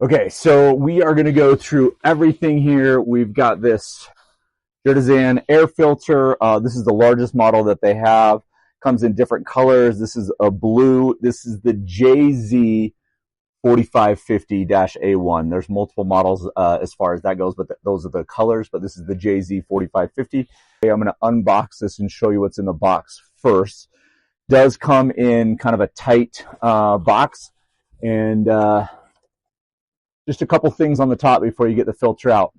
Okay, so we are going to go through everything here. We've got this Jerdazen air filter. This is the largest model that they have. Comes in different colors. This is a blue. This is the JZ 4550-A1. There's multiple models as far as that goes, but those are the colors. But this is the JZ 4550. Okay, I'm going to unbox this and show you what's in the box first. Does come in kind of a tight box, and just a couple things on the top before you get the filter out.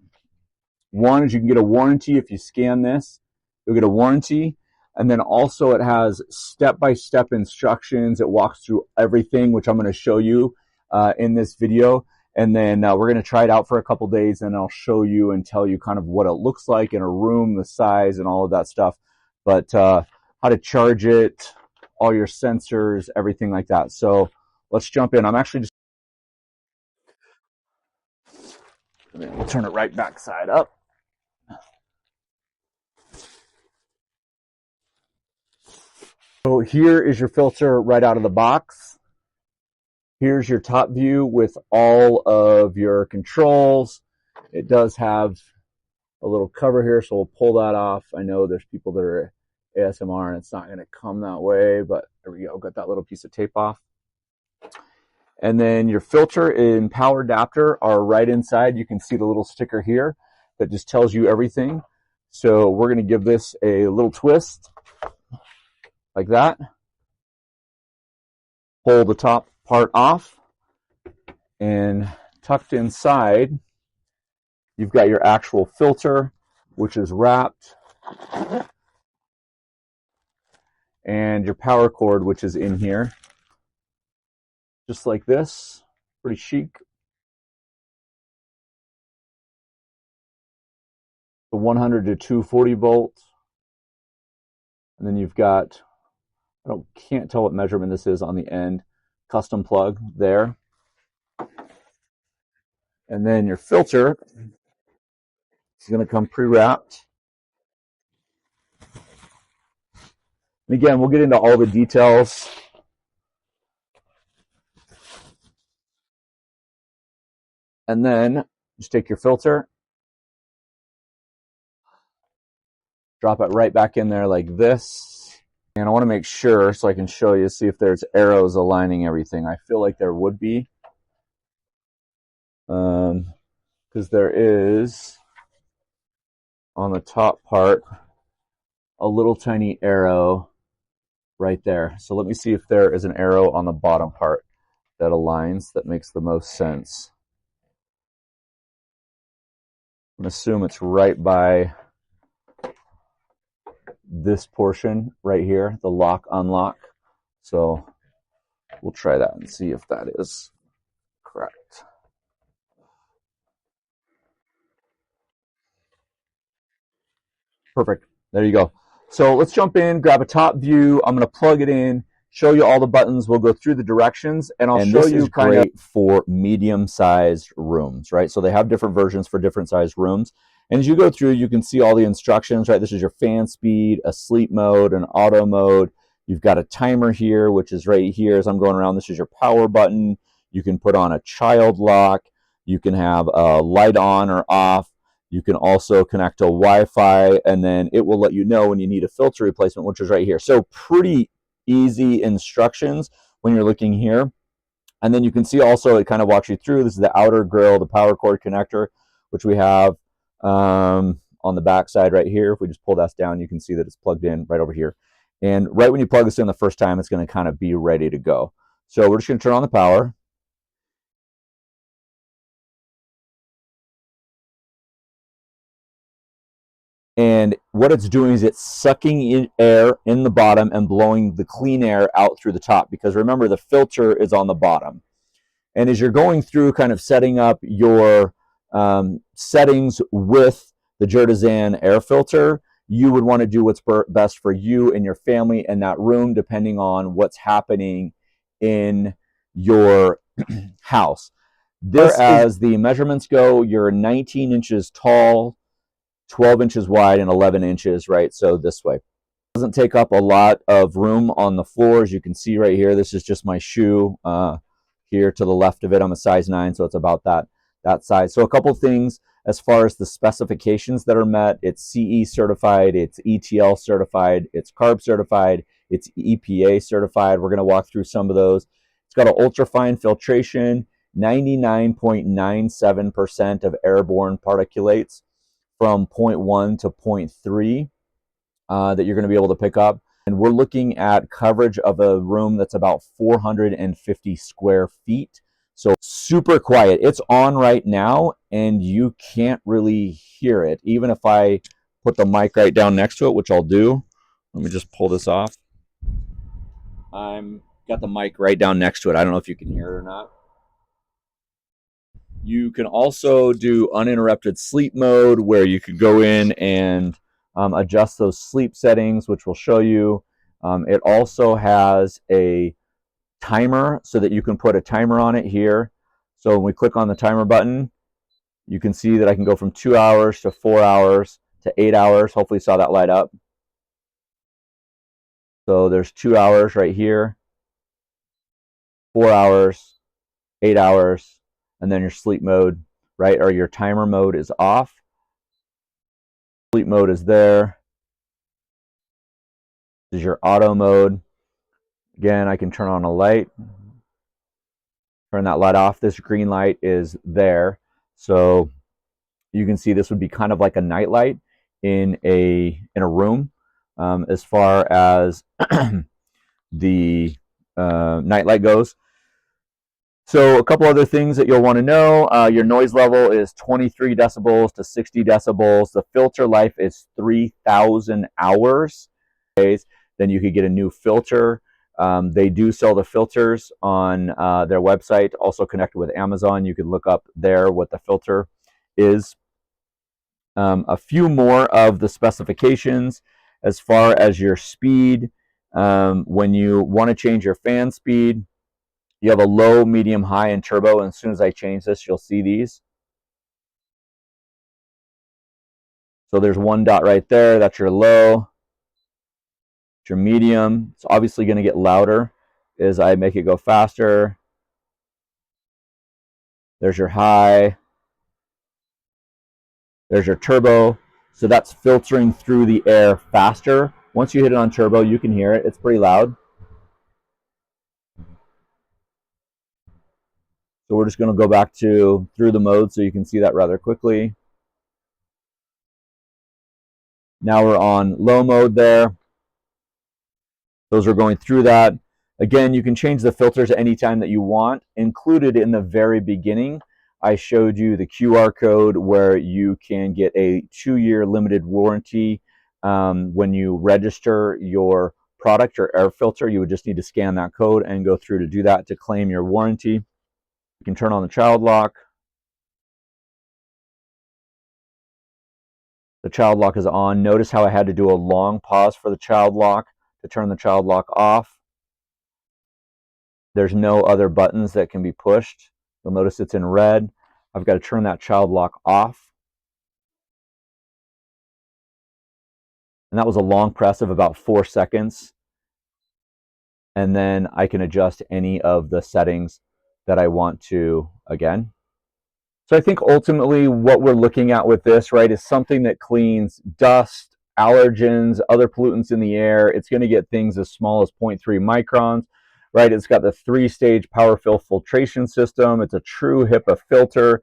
One is you can get a warranty if you scan this. You'll get a warranty. And then also it has step-by-step instructions. It walks through everything, which I'm going to show you in this video. And then we're going to try it out for a couple days, and I'll show you and tell you kind of what it looks like in a room, the size, and all of that stuff. But how to charge it, all your sensors, everything like that. So let's jump in. I'm actually just we'll turn it right back side up. So here is your filter right out of the box. Here's your top view with all of your controls. It does have a little cover here, so we'll pull that off. I know there's people that are ASMR and it's not going to come that way, but there we go. Got that little piece of tape off. And then your filter and power adapter are right inside. You can see the little sticker here that just tells you everything. So we're going to give this a little twist like that. Pull the top part off, and tucked inside you've got your actual filter, which is wrapped, and your power cord, which is in here. Just like this, pretty chic. The 100 to 240 volt. And then you've got, can't tell what measurement this is on the end, custom plug there. And then your filter is going to come pre-wrapped. And again, we'll get into all the details. And then just take your filter, drop it right back in there like this. And I want to make sure so I can show you, see if there's arrows aligning everything. I feel like there would be. Because there is, on the top part, a little tiny arrow right there. So let me see if there is an arrow on the bottom part that aligns, that makes the most sense. I'm going to assume it's right by this portion right here, the lock unlock. So we'll try that and see if that is correct. Perfect. There you go. So let's jump in, grab a top view. I'm going to plug it in, show you all the buttons. We'll go through the directions, and I'll show you kind of for medium-sized rooms, right? So they have different versions for different sized rooms. And as you go through, you can see all the instructions, right? This is your fan speed, a sleep mode, an auto mode. You've got a timer here, which is right here as I'm going around. This is your power button. You can put on a child lock. You can have a light on or off. You can also connect to Wi-Fi, and then it will let you know when you need a filter replacement, which is right here. So pretty easy instructions when you're looking here. And then you can see also it kind of walks you through. This is the outer grill, the power cord connector, which we have on the back side right here. If we just pull that down, you can see that it's plugged in right over here. And right when you plug this in the first time, it's going to kind of be ready to go. So we're just going to turn on the power. And what it's doing is it's sucking in air in the bottom and blowing the clean air out through the top, because remember, the filter is on the bottom. And as you're going through kind of setting up your settings with the Jerdazen air filter, you would want to do what's best for you and your family in that room, depending on what's happening in your house. As the measurements go, you're 19 inches tall, 12 inches wide, and 11 inches, right? So this way. It doesn't take up a lot of room on the floor, as you can see right here. This is just my shoe here to the left of it. I'm a size 9, so it's about that size. So a couple things as far as the specifications that are met. It's CE certified, it's ETL certified, it's CARB certified, it's EPA certified. We're going to walk through some of those. It's got an ultrafine filtration, 99.97% of airborne particulates from 0.1 to 0.3 that you're going to be able to pick up. And we're looking at coverage of a room that's about 450 square feet. So super quiet. It's on right now and you can't really hear it. Even if I put the mic right down next to it, which I'll do. Let me just pull this off. I'm got the mic right down next to it. I don't know if you can hear it or not. You can also do uninterrupted sleep mode, where you could go in and adjust those sleep settings, which we'll show you. It also has a timer so that you can put a timer on it here. So when we click on the timer button, you can see that I can go from 2 hours to 4 hours to 8 hours. Hopefully you saw that light up. So there's 2 hours right here, 4 hours, 8 hours, and then your sleep mode, right, or your timer mode is off. Sleep mode is there. This is your auto mode. Again, I can turn on a light, turn that light off. This green light is there. So you can see this would be kind of like a night light in a room, as far as the night light goes. So a couple other things that you'll want to know. Your noise level is 23 decibels to 60 decibels. The filter life is 3,000 hours. Then you could get a new filter. They do sell the filters on their website, also connected with Amazon. You could look up there what the filter is. A few more of the specifications as far as your speed. When you want to change your fan speed, you have a low, medium, high, and turbo. And as soon as I change this, you'll see these. So there's one dot right there. That's your low. It's your medium. It's obviously going to get louder as I make it go faster. There's your high. There's your turbo. So that's filtering through the air faster. Once you hit it on turbo, you can hear it. It's pretty loud. So we're just going to go back to through the mode so you can see that rather quickly. Now we're on low mode there. Those are going through that. Again, you can change the filters anytime that you want. Included in the very beginning, I showed you the QR code where you can get a 2-year limited warranty. When you register your product or air filter, you would just need to scan that code and go through to do that to claim your warranty. You can turn on the child lock. The child lock is on. Notice how I had to do a long pause for the child lock to turn the child lock off. There's no other buttons that can be pushed. You'll notice it's in red. I've got to turn that child lock off. And that was a long press of about 4 seconds. And then I can adjust any of the settings that I want to again. So I think ultimately what we're looking at with this, right, is something that cleans dust, allergens, other pollutants in the air. It's going to get things as small as 0.3 microns, right? It's got the 3-stage power fill filtration system. It's a true HIPAA filter.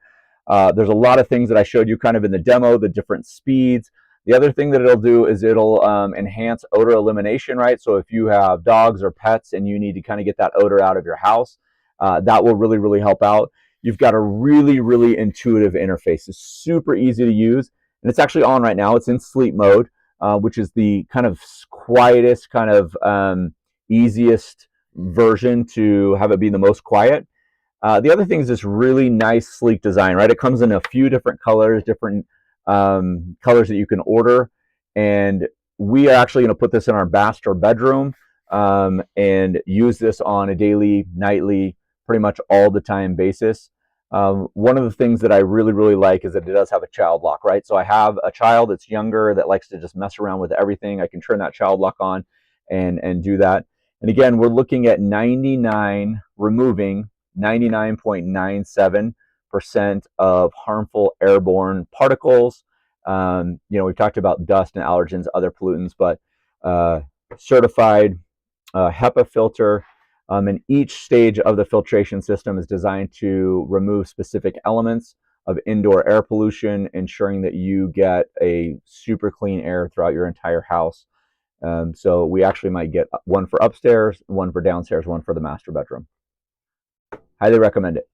There's a lot of things that I showed you kind of in the demo, the different speeds. The other thing that it'll do is it'll enhance odor elimination, right? So if you have dogs or pets and you need to kind of get that odor out of your house, that will really, really help out. You've got a really, really intuitive interface. It's super easy to use, and it's actually on right now. It's in sleep mode, which is the kind of quietest, kind of easiest version to have it be the most quiet. The other thing is this really nice, sleek design, right? It comes in a few different colors, different colors that you can order, and we are actually going to put this in our master bedroom and use this on a daily, nightly, pretty much all the time basis. One of the things that I really, really like is that it does have a child lock, right? So I have a child that's younger that likes to just mess around with everything. I can turn that child lock on and do that. And again, we're looking at 99 removing 99.97% of harmful airborne particles. You know, we've talked about dust and allergens, other pollutants, but certified HEPA filter. And each stage of the filtration system is designed to remove specific elements of indoor air pollution, ensuring that you get a super clean air throughout your entire house. So we actually might get one for upstairs, one for downstairs, one for the master bedroom. Highly recommend it.